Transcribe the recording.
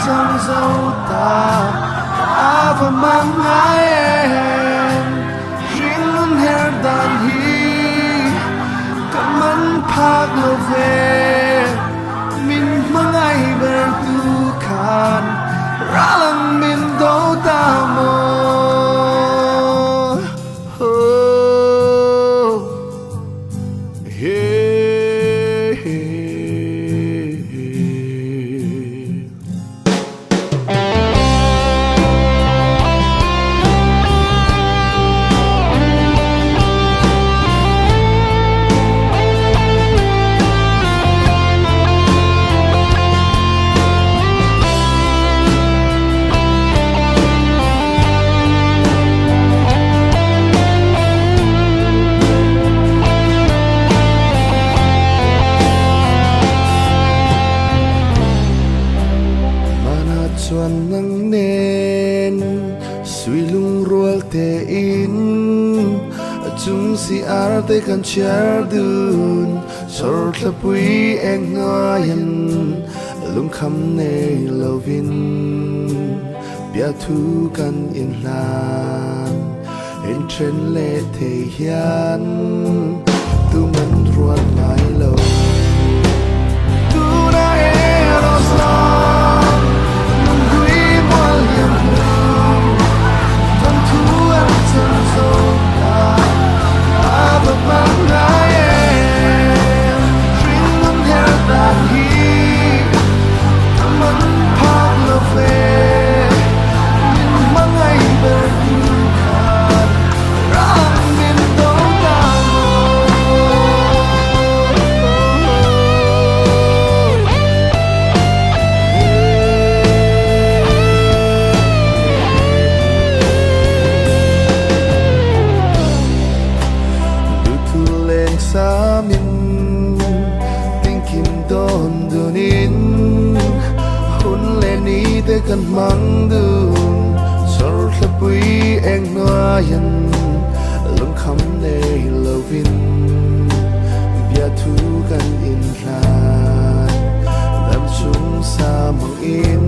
chẳng dấu ta và mang ai em riêng luôn her đàn hi cảm ơn phác lo về mình mang ai bertu khan ra lang mình đâu ta mơ chuan nang nen sui lung rual te in chung si ar te kan char dun sor thlapui eng ngayan lung kham nei lovin bia thu kan in hlan in tren le te hian tu man rual mai lo tu na eros la sa min tình kim don donin hun le ni te kan mang dun sor thlapui eng ngayan lung kham nei lovin bia thu kan in hlan dam chung sa mang in